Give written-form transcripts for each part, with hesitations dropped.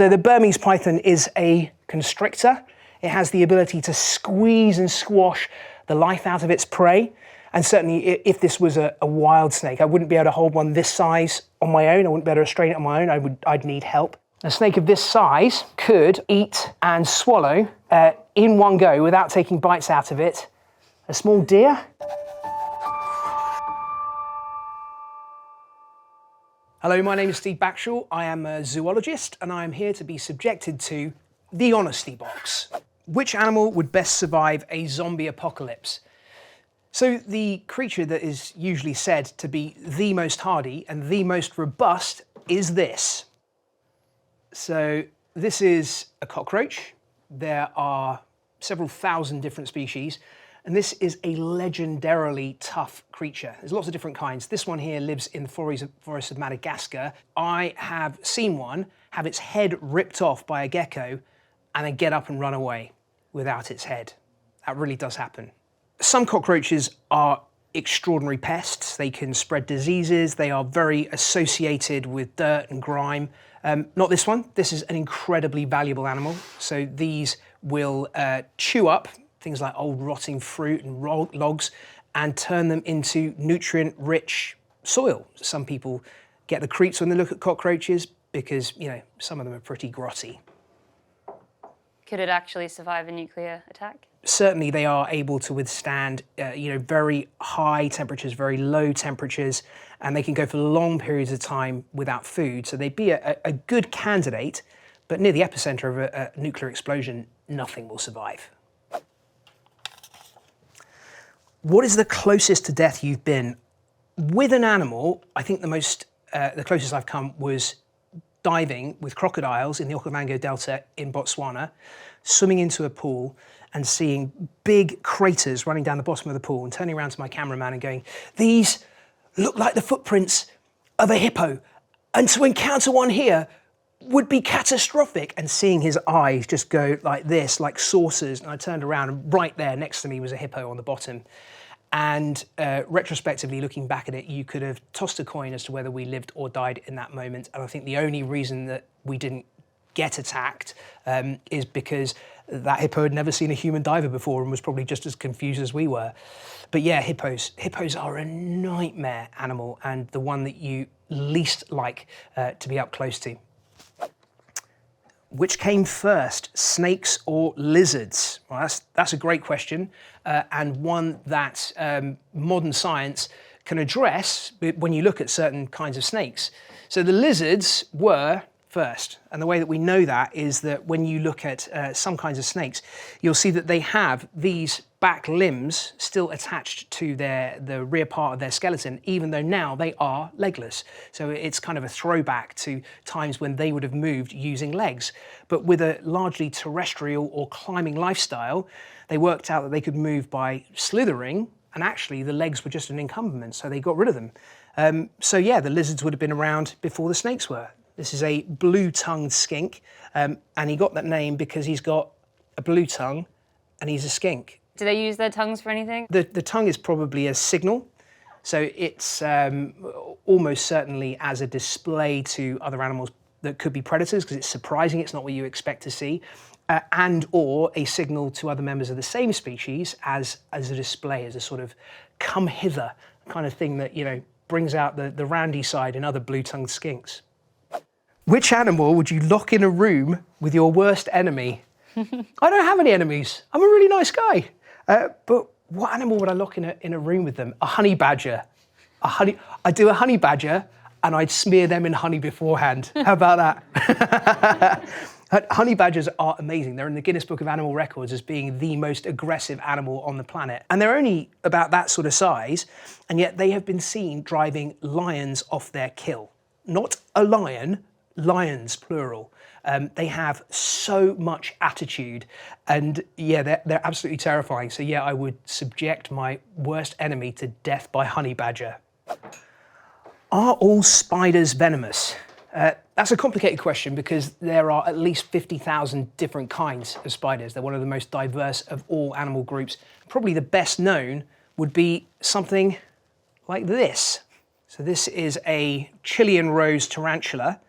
So the Burmese python is a constrictor. It has the ability to squeeze and squash the life out of its prey. And certainly if this was a wild snake, I wouldn't be able to hold one this size on my own. I wouldn't be able to restrain it on my own. I'd need help. A snake of this size could eat and swallow in one go without taking bites out of it a small deer. Hello, my name is Steve Backshall. I am a zoologist and I am here to be subjected to the honesty box. Which animal would best survive a zombie apocalypse? So the creature that is usually said to be the most hardy and the most robust is this. So this is a cockroach. There are several thousand different species, and this is a legendarily tough creature. There's lots of different kinds. This one here lives in the forests of Madagascar. I have seen one have its head ripped off by a gecko and then get up and run away without its head. That really does happen. Some cockroaches are extraordinary pests. They can spread diseases. They are very associated with dirt and grime. Not this one. This is an incredibly valuable animal. So these will chew up things like old rotting fruit and logs and turn them into nutrient-rich soil. Some people get the creeps when they look at cockroaches because, you know, some of them are pretty grotty. Could it actually survive a nuclear attack? Certainly they are able to withstand very high temperatures, very low temperatures, and they can go for long periods of time without food. So they'd be a good candidate, but near the epicenter of a nuclear explosion, nothing will survive. What is the closest to death you've been? With an animal, I think the closest I've come was diving with crocodiles in the Okavango Delta in Botswana, swimming into a pool and seeing big craters running down the bottom of the pool and turning around to my cameraman and going, "These look like the footprints of a hippo, and to encounter one here would be catastrophic," and seeing his eyes just go like this, like saucers, and I turned around and right there next to me was a hippo on the bottom. And retrospectively, looking back at it, you could have tossed a coin as to whether we lived or died in that moment. And I think the only reason that we didn't get attacked is because that hippo had never seen a human diver before and was probably just as confused as we were. But yeah, hippos are a nightmare animal and the one that you least like to be up close to. Which came first, snakes or lizards? Well, that's a great question, and one that modern science can address when you look at certain kinds of snakes. So the lizards were first, and the way that we know that is that when you look at some kinds of snakes, you'll see that they have these back limbs still attached to the rear part of their skeleton, even though now they are legless. So it's kind of a throwback to times when they would have moved using legs. But with a largely terrestrial or climbing lifestyle, they worked out that they could move by slithering, and actually the legs were just an encumbrance, so they got rid of them. So yeah, the lizards would have been around before the snakes were. This is a blue-tongued skink, and he got that name because he's got a blue tongue and he's a skink. Do they use their tongues for anything? The tongue is probably a signal, so it's almost certainly as a display to other animals that could be predators, because it's surprising, it's not what you expect to see, and or a signal to other members of the same species as a display, as a sort of come hither kind of thing that, you know, brings out the randy side in other blue-tongued skinks. Which animal would you lock in a room with your worst enemy? I don't have any enemies. I'm a really nice guy. But what animal would I lock in a room with them? A honey badger. I'd do a honey badger and I'd smear them in honey beforehand. How about that? Honey badgers are amazing. They're in the Guinness Book of Animal Records as being the most aggressive animal on the planet. And they're only about that sort of size, and yet they have been seen driving lions off their kill. Not a lion, lions, plural. They have so much attitude, and yeah, they're absolutely terrifying. So yeah, I would subject my worst enemy to death by honey badger. Are all spiders venomous? That's a complicated question because there are at least 50,000 different kinds of spiders. They're one of the most diverse of all animal groups. Probably the best known would be something like this. So this is a Chilean rose tarantula,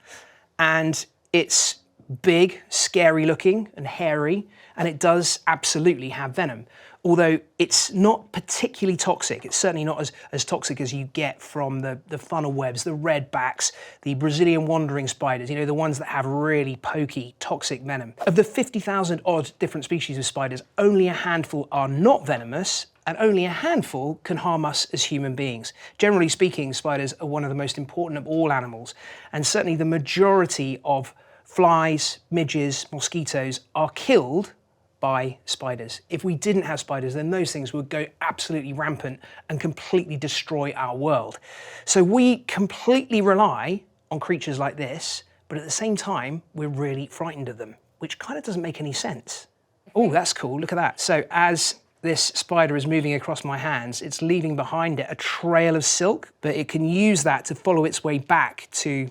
and its big, scary looking and hairy, and it does absolutely have venom. Although it's not particularly toxic. It's certainly not as toxic as you get from the funnel webs, the redbacks, the Brazilian wandering spiders, you know, the ones that have really pokey, toxic venom. Of the 50,000 odd different species of spiders, only a handful are not venomous, and only a handful can harm us as human beings. Generally speaking, spiders are one of the most important of all animals, and certainly the majority of flies, midges, mosquitoes are killed by spiders. If we didn't have spiders, then those things would go absolutely rampant and completely destroy our world. So we completely rely on creatures like this, but at the same time, we're really frightened of them, which kind of doesn't make any sense. Oh, that's cool, look at that. So as this spider is moving across my hands, it's leaving behind it a trail of silk, but it can use that to follow its way back to,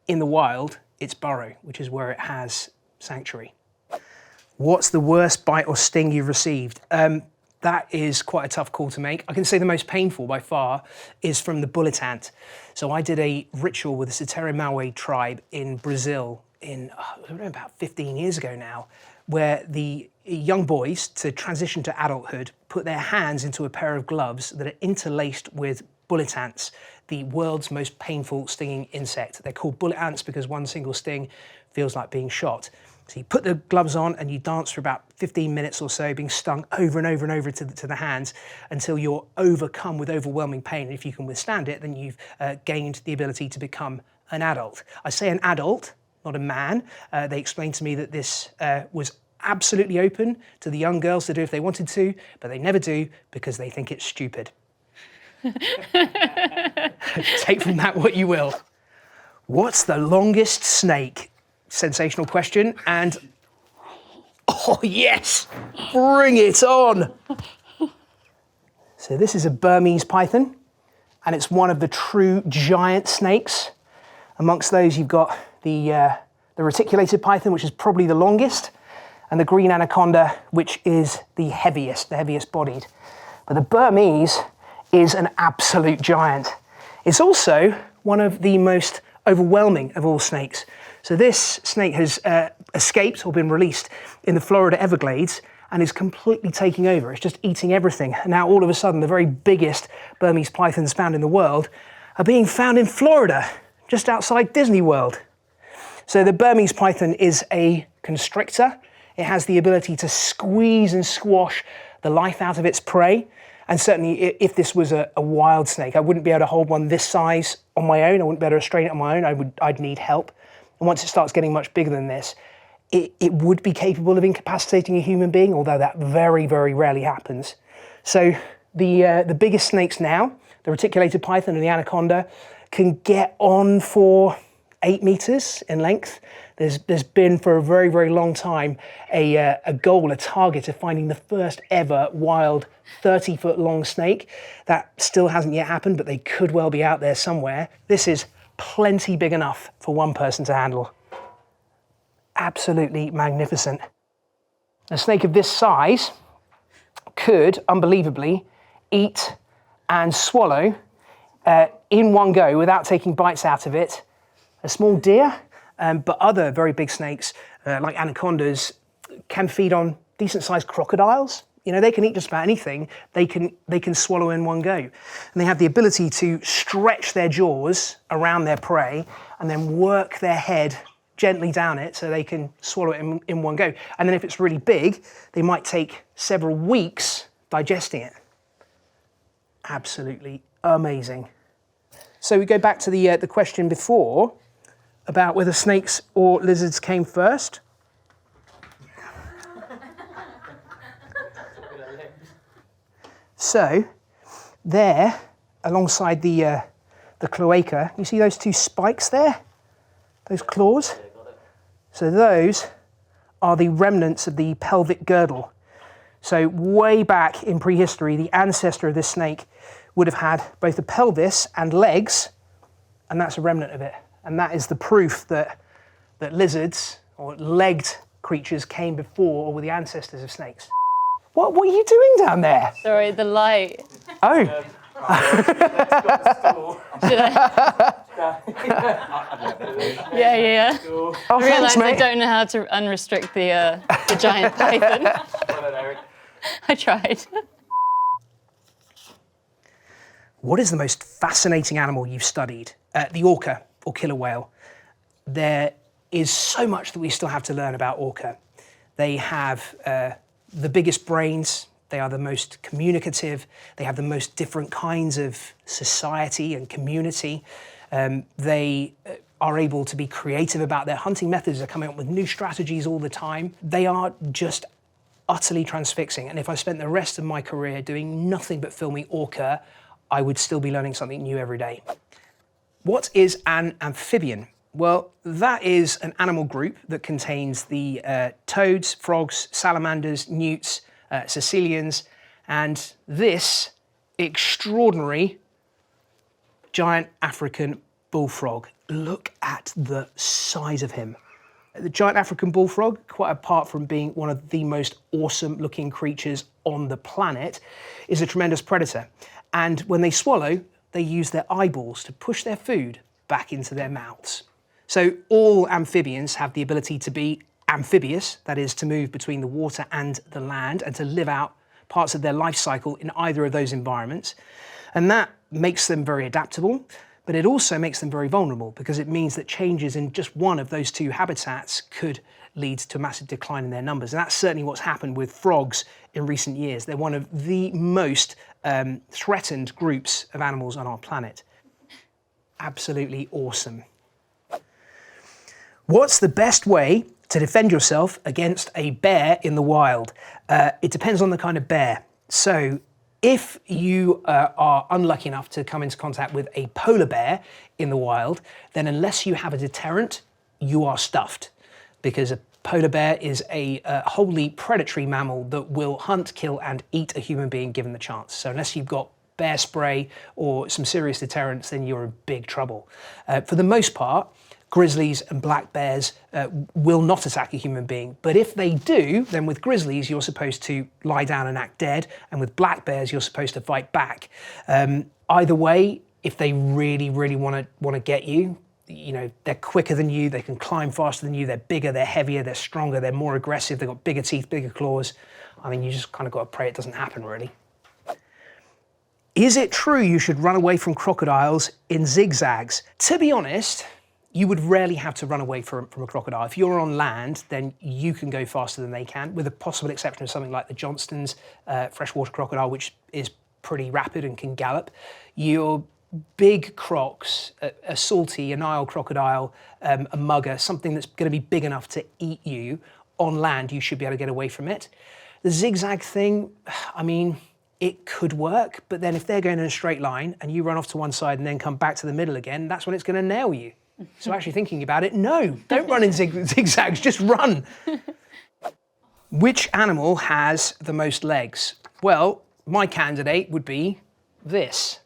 in the wild, its burrow, which is where it has sanctuary. What's the worst bite or sting you've received? That is quite a tough call to make. I can say the most painful by far is from the bullet ant. So I did a ritual with the Soteria Maui tribe in Brazil about 15 years ago now, where the young boys, to transition to adulthood, put their hands into a pair of gloves that are interlaced with bullet ants, the world's most painful stinging insect. They're called bullet ants because one single sting feels like being shot. So you put the gloves on and you dance for about 15 minutes or so, being stung over and over and over to the hands until you're overcome with overwhelming pain. And if you can withstand it, then you've gained the ability to become an adult. I say an adult, not a man. They explained to me that this was absolutely open to the young girls to do if they wanted to, but they never do because they think it's stupid. Take from that what you will. What's the longest snake? Sensational question, and oh yes, bring it on. So this is a Burmese python, and it's one of the true giant snakes. Amongst those you've got the reticulated python, which is probably the longest, and the green anaconda, which is the heaviest bodied. But the Burmese is an absolute giant. It's also one of the most overwhelming of all snakes. So this snake has escaped or been released in the Florida Everglades and is completely taking over. It's just eating everything. And now all of a sudden, the very biggest Burmese pythons found in the world are being found in Florida, just outside Disney World. So the Burmese python is a constrictor. It has the ability to squeeze and squash the life out of its prey. And certainly if this was a wild snake, I wouldn't be able to hold one this size on my own. I wouldn't be able to restrain it on my own. I'd need help. And once it starts getting much bigger than this, it would be capable of incapacitating a human being, although that very, very rarely happens. So the biggest snakes now, the reticulated python and the anaconda, can get on for 8 meters in length. There's been for a very, very long time a goal, a target of finding the first ever wild 30-foot long snake. That still hasn't yet happened, but they could well be out there somewhere. This is plenty big enough for one person to handle. Absolutely magnificent. A snake of this size could, unbelievably, eat and swallow in one go without taking bites out of it a small deer, but other very big snakes like anacondas can feed on decent-sized crocodiles. You know, they can eat just about anything. They can swallow in one go. And they have the ability to stretch their jaws around their prey and then work their head gently down it so they can swallow it in one go. And then if it's really big, they might take several weeks digesting it. Absolutely amazing. So we go back to the question before about whether snakes or lizards came first. So there, alongside the cloaca, you see those two spikes there? Those claws? So those are the remnants of the pelvic girdle. So way back in prehistory, the ancestor of this snake would have had both a pelvis and legs, and that's a remnant of it. And that is the proof that lizards or legged creatures came before or were the ancestors of snakes. What are you doing down there? Sorry, the light. Oh, Should I? Yeah. Oh, I realised I don't know how to unrestrict the giant python. I tried. What is the most fascinating animal you've studied? The orca, or killer whale. There is so much that we still have to learn about orca. They have the biggest brains, they are the most communicative, they have the most different kinds of society and community. They are able to be creative about their hunting methods, they're coming up with new strategies all the time. They are just utterly transfixing, and if I spent the rest of my career doing nothing but filming orca, I would still be learning something new every day. What is an amphibian? Well, that is an animal group that contains the toads, frogs, salamanders, newts, caecilians, and this extraordinary giant African bullfrog. Look at the size of him. The giant African bullfrog, quite apart from being one of the most awesome looking creatures on the planet, is a tremendous predator. And when they swallow, they use their eyeballs to push their food back into their mouths. So all amphibians have the ability to be amphibious, that is to move between the water and the land and to live out parts of their life cycle in either of those environments. And that makes them very adaptable, but it also makes them very vulnerable because it means that changes in just one of those two habitats could lead to a massive decline in their numbers. And that's certainly what's happened with frogs in recent years. They're one of the most threatened groups of animals on our planet. Absolutely awesome. What's the best way to defend yourself against a bear in the wild? It depends on the kind of bear. So if you are unlucky enough to come into contact with a polar bear in the wild, then unless you have a deterrent, you are stuffed, because a polar bear is a wholly predatory mammal that will hunt, kill, and eat a human being given the chance. So unless you've got bear spray or some serious deterrents, then you're in big trouble. For the most part, grizzlies and black bears will not attack a human being. But if they do, then with grizzlies, you're supposed to lie down and act dead. And with black bears, you're supposed to fight back. Either way, if they really, really want to get you, you know, they're quicker than you, they can climb faster than you, they're bigger, they're heavier, they're stronger, they're more aggressive, they've got bigger teeth, bigger claws. I mean, you just kind of got to pray it doesn't happen, really. Is it true you should run away from crocodiles in zigzags? To be honest, you would rarely have to run away from a crocodile. If you're on land, then you can go faster than they can, with the possible exception of something like the Johnston's freshwater crocodile, which is pretty rapid and can gallop. Your big crocs, a salty, a Nile crocodile, a mugger, something that's going to be big enough to eat you on land, you should be able to get away from it. The zigzag thing, I mean, it could work, but then if they're going in a straight line and you run off to one side and then come back to the middle again, that's when it's going to nail you. So actually thinking about it, no, don't run in zigzags, just run. Which animal has the most legs? Well, my candidate would be this.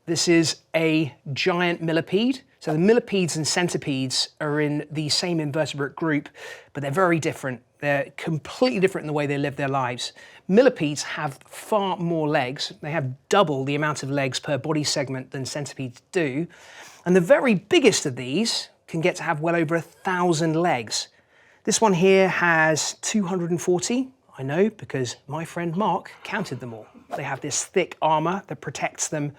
This is a giant millipede. So the millipedes and centipedes are in the same invertebrate group, but they're very different. They're completely different in the way they live their lives. Millipedes have far more legs. They have double the amount of legs per body segment than centipedes do. And the very biggest of these can get to have well over 1,000 legs. This one here has 240. I know because my friend Mark counted them all. They have this thick armor that protects them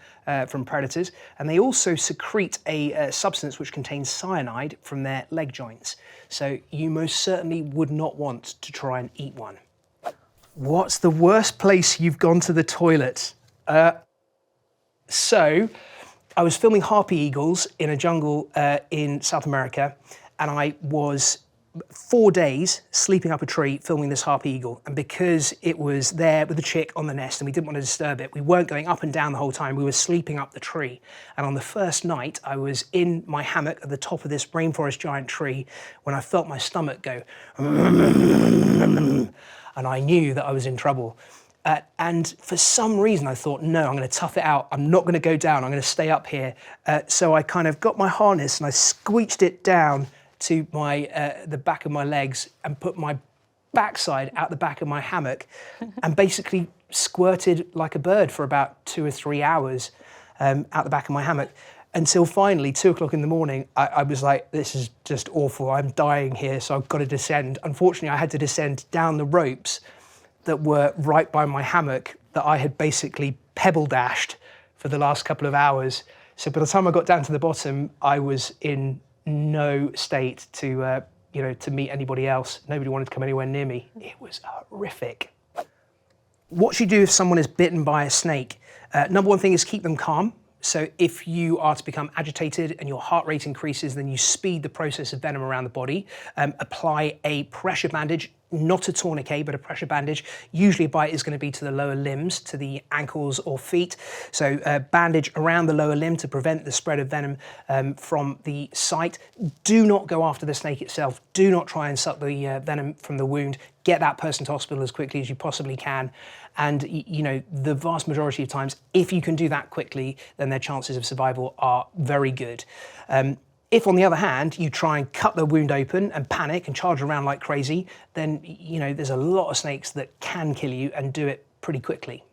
from predators, and they also secrete a substance which contains cyanide from their leg joints. So you most certainly would not want to try and eat one. What's the worst place you've gone to the toilet? So I was filming harpy eagles in a jungle in South America, and I was 4 days sleeping up a tree filming this harpy eagle, and because it was there with the chick on the nest and we didn't want to disturb it, we weren't going up and down the whole time, we were sleeping up the tree. And on the first night I was in my hammock at the top of this rainforest giant tree when I felt my stomach go and I knew that I was in trouble. And for some reason I thought, no, I'm going to tough it out, I'm not going to go down, I'm going to stay up here. So I kind of got my harness and I squeeched it down to my the back of my legs and put my backside out the back of my hammock and basically squirted like a bird for about 2 or 3 hours out the back of my hammock, until finally 2 o'clock in the morning, I was like, this is just awful. I'm dying here, so I've got to descend. Unfortunately, I had to descend down the ropes that were right by my hammock that I had basically pebble dashed for the last couple of hours. So by the time I got down to the bottom, I was in no state to, to meet anybody else. Nobody wanted to come anywhere near me. It was horrific. What should you do if someone is bitten by a snake? Number one thing is keep them calm. So if you are to become agitated and your heart rate increases, then you speed the process of venom around the body. Apply a pressure bandage, not a tourniquet, but a pressure bandage. Usually a bite is going to be to the lower limbs, to the ankles or feet. So bandage around the lower limb to prevent the spread of venom from the site. Do not go after the snake itself. Do not try and suck the venom from the wound. Get that person to hospital as quickly as you possibly can. And the vast majority of times, if you can do that quickly, then their chances of survival are very good. If, on the other hand, you try and cut the wound open and panic and charge around like crazy, then there's a lot of snakes that can kill you and do it pretty quickly.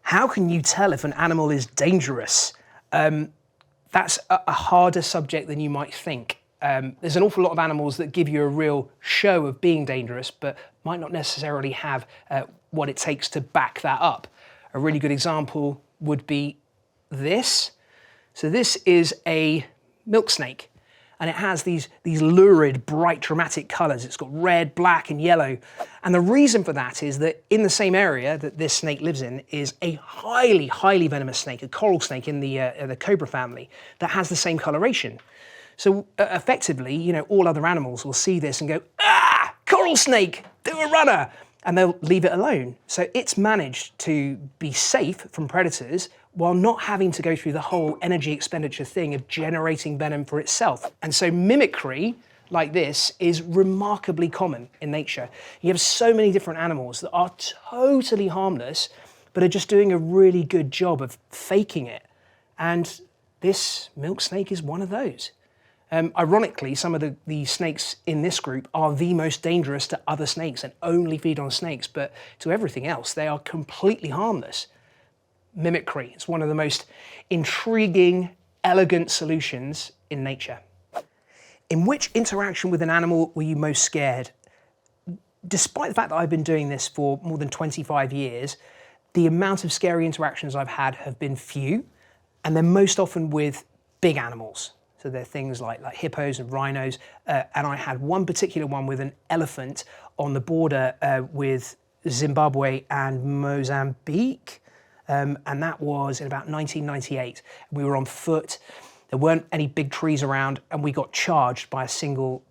How can you tell if an animal is dangerous? That's a harder subject than you might think. There's an awful lot of animals that give you a real show of being dangerous, but might not necessarily have what it takes to back that up. A really good example would be this. So this is a milk snake, and it has these lurid, bright, dramatic colours. It's got red, black, and yellow. And the reason for that is that in the same area that this snake lives in is a highly, highly venomous snake, a coral snake in the cobra family, that has the same coloration. So effectively, all other animals will see this and go, ah, coral snake, do a runner, and they'll leave it alone. So it's managed to be safe from predators while not having to go through the whole energy expenditure thing of generating venom for itself. And so mimicry like this is remarkably common in nature. You have so many different animals that are totally harmless, but are just doing a really good job of faking it. And this milk snake is one of those. Ironically, some of the snakes in this group are the most dangerous to other snakes and only feed on snakes, but to everything else, they are completely harmless. Mimicry is one of the most intriguing, elegant solutions in nature. In which interaction with an animal were you most scared? Despite the fact that I've been doing this for more than 25 years, the amount of scary interactions I've had have been few, and they're most often with big animals. So they're things like hippos and rhinos. And I had one particular one with an elephant on the border with Zimbabwe and Mozambique. And that was in about 1998. We were on foot. There weren't any big trees around, and we got charged by a single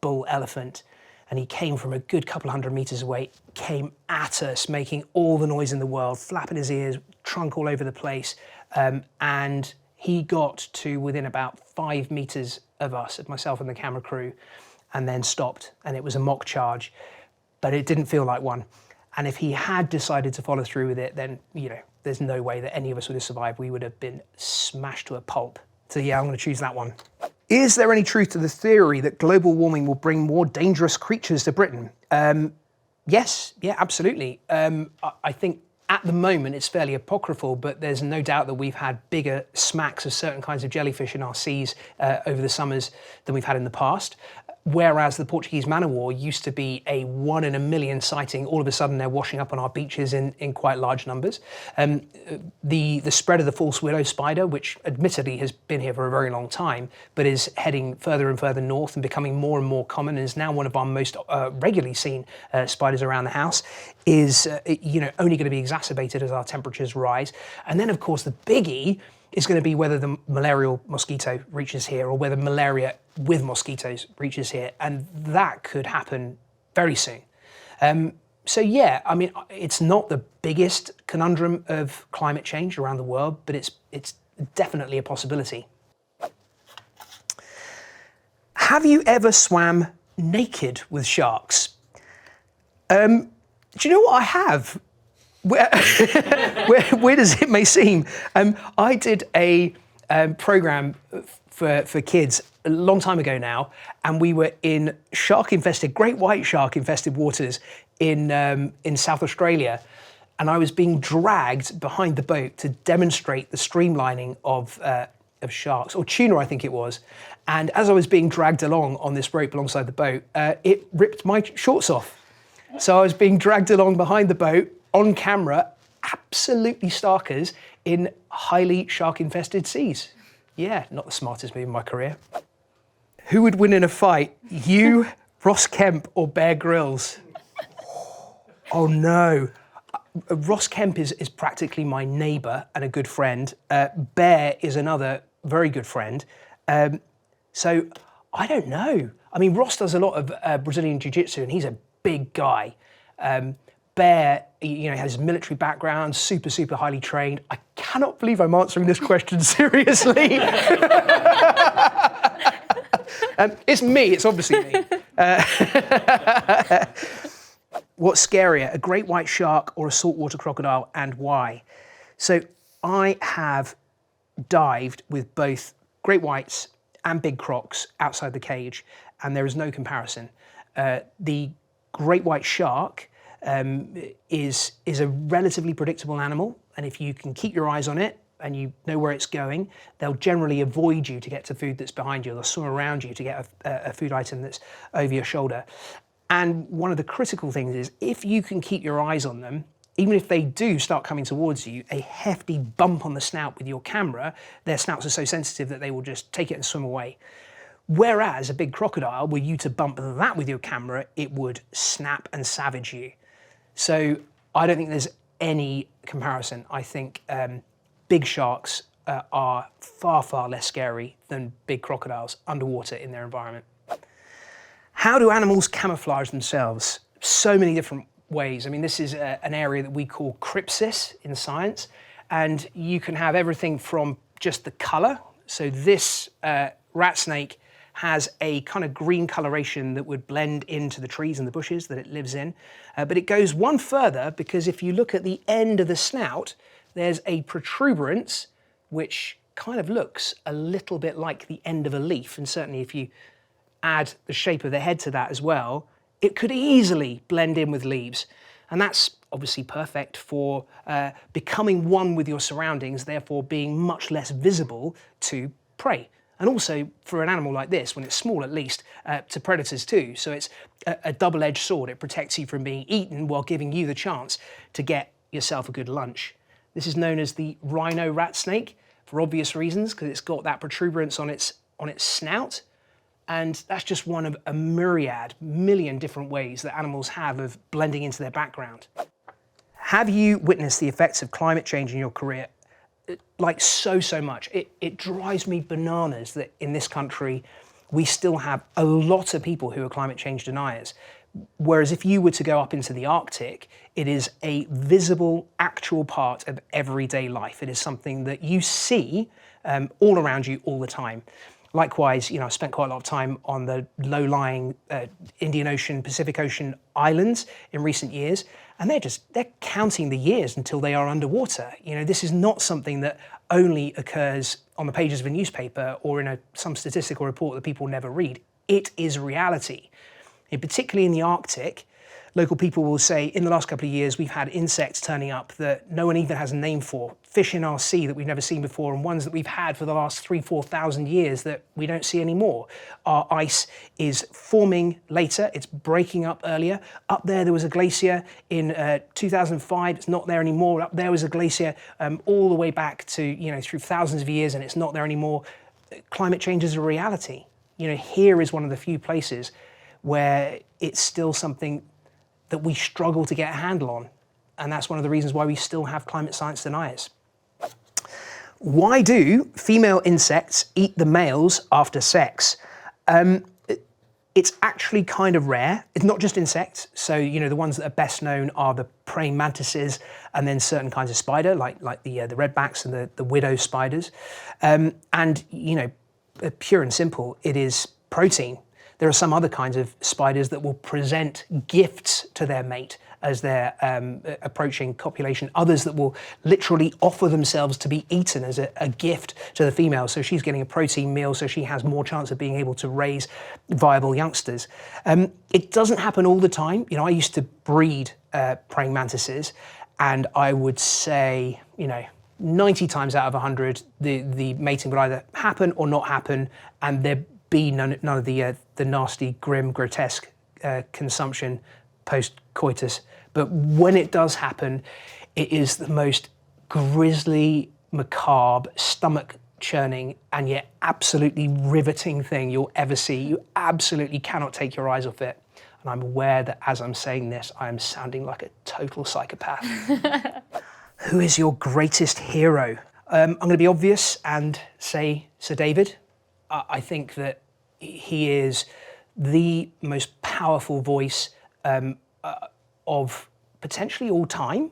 bull elephant. And he came from a good couple of hundred meters away, came at us, making all the noise in the world, flapping his ears, trunk all over the place. And he got to within about 5 meters of us, of myself and the camera crew, and then stopped. And it was a mock charge, but it didn't feel like one. And if he had decided to follow through with it, then, there's no way that any of us would have survived. We would have been smashed to a pulp. So yeah, I'm going to choose that one. Is there any truth to the theory that global warming will bring more dangerous creatures to Britain? Yes, yeah, absolutely. I think at the moment it's fairly apocryphal, but there's no doubt that we've had bigger smacks of certain kinds of jellyfish in our seas over the summers than we've had in the past. Whereas the Portuguese man o' war used to be a 1 in a million sighting, all of a sudden they're washing up on our beaches in quite large numbers. The spread of the false widow spider, which admittedly has been here for a very long time, but is heading further and further north and becoming more and more common, and is now one of our most regularly seen spiders around the house, is only going to be exacerbated as our temperatures rise. And then, of course, the biggie is going to be whether the malarial mosquito reaches here or whether malaria with mosquitoes reaches here. And that could happen very soon. So yeah, I mean, it's not the biggest conundrum of climate change around the world, but it's definitely a possibility. Have you ever swam naked with sharks? Do you know what I have? Weird as it may seem, I did a program for kids a long time ago now, and we were in great white shark infested waters in South Australia, and I was being dragged behind the boat to demonstrate the streamlining of sharks, or tuna I think it was. And as I was being dragged along on this rope alongside the boat, it ripped my shorts off. So I was being dragged along behind the boat on camera, absolutely starkers, in highly shark-infested seas. Yeah, not the smartest move in my career. Who would win in a fight, you, Ross Kemp, or Bear Grylls? Oh no. Ross Kemp is practically my neighbour and a good friend. Bear is another very good friend. So I don't know. I mean, Ross does a lot of Brazilian Jiu-Jitsu, and he's a big guy. Bear, has a military background, super highly trained. I cannot believe I'm answering this question seriously. It's me, it's obviously me. What's scarier, a great white shark or a saltwater crocodile, and why? So I have dived with both great whites and big crocs outside the cage, and there is no comparison. The great white shark is a relatively predictable animal, and if you can keep your eyes on it and you know where it's going, they'll generally avoid you to get to food that's behind you. They'll swim around you to get a food item that's over your shoulder. And one of the critical things is, if you can keep your eyes on them, even if they do start coming towards you, a hefty bump on the snout with your camera, their snouts are so sensitive that they will just take it and swim away. Whereas a big crocodile, were you to bump that with your camera, it would snap and savage you. So I don't think there's any comparison. I think big sharks are far less scary than big crocodiles underwater in their environment. How do animals camouflage themselves? So many different ways. I mean, this is an area that we call crypsis in science, and you can have everything from just the color. So this rat snake has a kind of green coloration that would blend into the trees and the bushes that it lives in. But it goes one further, because if you look at the end of the snout, there's a protuberance which kind of looks a little bit like the end of a leaf. And certainly if you add the shape of the head to that as well, it could easily blend in with leaves. And that's obviously perfect for becoming one with your surroundings, therefore being much less visible to prey. And also for an animal like this, when it's small at least, to predators too. So it's a double-edged sword. It protects you from being eaten while giving you the chance to get yourself a good lunch. This is known as the rhino rat snake for obvious reasons, because it's got that protuberance on its snout. And that's just one of a million different ways that animals have of blending into their background. Have you witnessed the effects of climate change in your career? Like so much. It drives me bananas that in this country we still have a lot of people who are climate change deniers. Whereas if you were to go up into the Arctic, it is a visible, actual part of everyday life. It is something that you see all around you all the time. Likewise, I've spent quite a lot of time on the low-lying Indian Ocean, Pacific Ocean islands in recent years, and they're counting the years until they are underwater. This is not something that only occurs on the pages of a newspaper or in some statistical report that people never read. It is reality. And particularly in the Arctic, local people will say, in the last couple of years, we've had insects turning up that no one even has a name for, fish in our sea that we've never seen before, and ones that we've had for the last 3,000-4,000 years that we don't see anymore. Our ice is forming later, it's breaking up earlier. Up there was a glacier in 2005, it's not there anymore. Up there was a glacier all the way back to, through thousands of years, and it's not there anymore. Climate change is a reality. Here is one of the few places where it's still something that we struggle to get a handle on. And that's one of the reasons why we still have climate science deniers. Why do female insects eat the males after sex? It's actually kind of rare. It's not just insects. So, the ones that are best known are the praying mantises and then certain kinds of spider, like the redbacks and the widow spiders. Pure and simple, it is protein. There are some other kinds of spiders that will present gifts to their mate as they're approaching copulation. Others that will literally offer themselves to be eaten as a gift to the female. So she's getting a protein meal, so she has more chance of being able to raise viable youngsters. It doesn't happen all the time. You know, I used to breed praying mantises, and I would say, 90 times out of 100, the mating would either happen or not happen, and there'd be none of the nasty, grim, grotesque consumption post-coitus. But when it does happen, it is the most grisly, macabre, stomach-churning, and yet absolutely riveting thing you'll ever see. You absolutely cannot take your eyes off it. And I'm aware that as I'm saying this, I am sounding like a total psychopath. Who is your greatest hero? I'm going to be obvious and say Sir David. I think that he is the most powerful voice of potentially all time,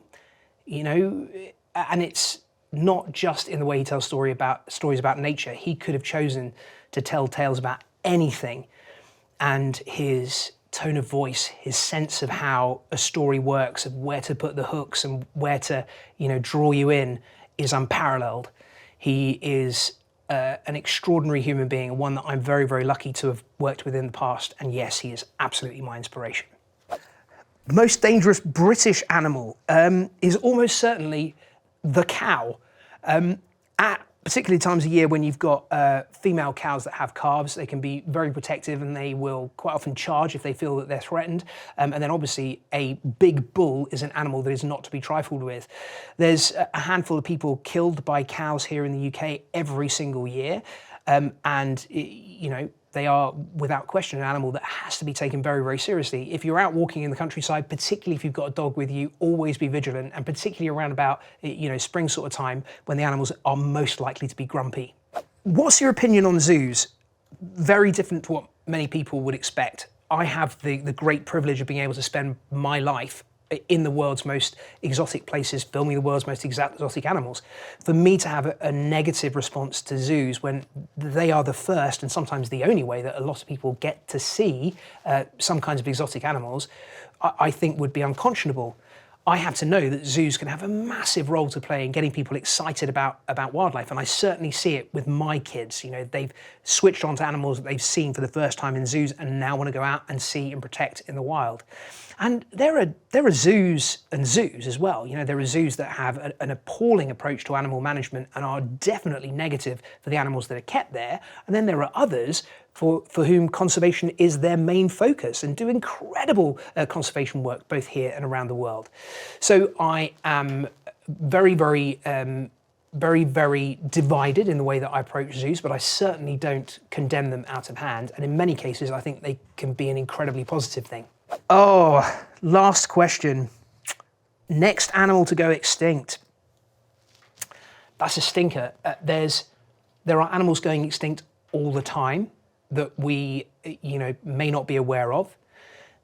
and it's not just in the way he tells stories about nature. He could have chosen to tell tales about anything, and his tone of voice, his sense of how a story works, of where to put the hooks and where to, draw you in, is unparalleled. He is an extraordinary human being, one that I'm very, very lucky to have worked with in the past, and yes, he is absolutely my inspiration. Most dangerous British animal is almost certainly the cow. At particularly times of year when you've got female cows that have calves, they can be very protective, and they will quite often charge if they feel that they're threatened. And then obviously a big bull is an animal that is not to be trifled with. There's a handful of people killed by cows here in the UK every single year. They are without question an animal that has to be taken very, very seriously. If you're out walking in the countryside, particularly if you've got a dog with you, always be vigilant, and particularly around about, spring sort of time when the animals are most likely to be grumpy. What's your opinion on zoos? Very different to what many people would expect. I have the great privilege of being able to spend my life in the world's most exotic places, filming the world's most exotic animals. For me to have a negative response to zoos when they are the first and sometimes the only way that a lot of people get to see some kinds of exotic animals, I think would be unconscionable. I have to know that zoos can have a massive role to play in getting people excited about wildlife, and I certainly see it with my kids. They've switched on to animals that they've seen for the first time in zoos and now want to go out and see and protect in the wild. And there are zoos and zoos as well. There are zoos that have an appalling approach to animal management and are definitely negative for the animals that are kept there. And then there are others for whom conservation is their main focus and do incredible conservation work both here and around the world. So I am very, very, very, very divided in the way that I approach zoos, but I certainly don't condemn them out of hand. And in many cases, I think they can be an incredibly positive thing. Oh, last question. Next animal to go extinct. That's a stinker. There are animals going extinct all the time that we, may not be aware of.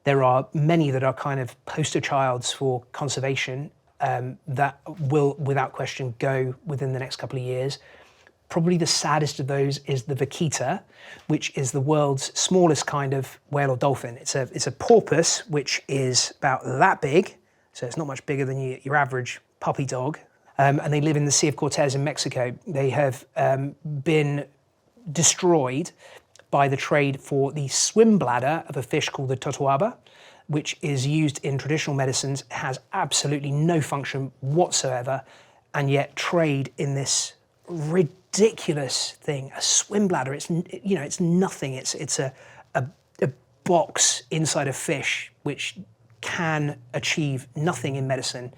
There are many that are kind of poster childs for conservation that will, without question, go within the next couple of years. Probably the saddest of those is the vaquita, which is the world's smallest kind of whale or dolphin. It's a porpoise, which is about that big, so it's not much bigger than your average puppy dog. And they live in the Sea of Cortez in Mexico. They have been destroyed by the trade for the swim bladder of a fish called the totoaba, which is used in traditional medicines, has absolutely no function whatsoever, and yet trade in this ridiculous thing, a swim bladder. It's nothing. It's a box inside a fish which can achieve nothing in medicine.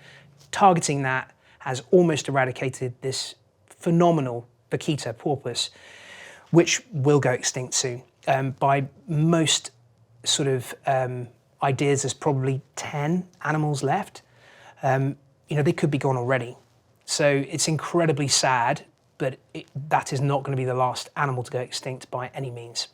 Targeting that has almost eradicated this phenomenal vaquita porpoise, which will go extinct soon. By most sort of ideas, there's probably 10 animals left. They could be gone already. So it's incredibly sad, but that is not going to be the last animal to go extinct by any means.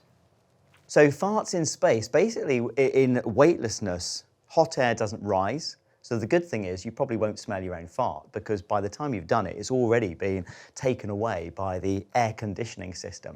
So farts in space, basically in weightlessness, hot air doesn't rise. So the good thing is you probably won't smell your own fart, because by the time you've done it, it's already been taken away by the air conditioning system.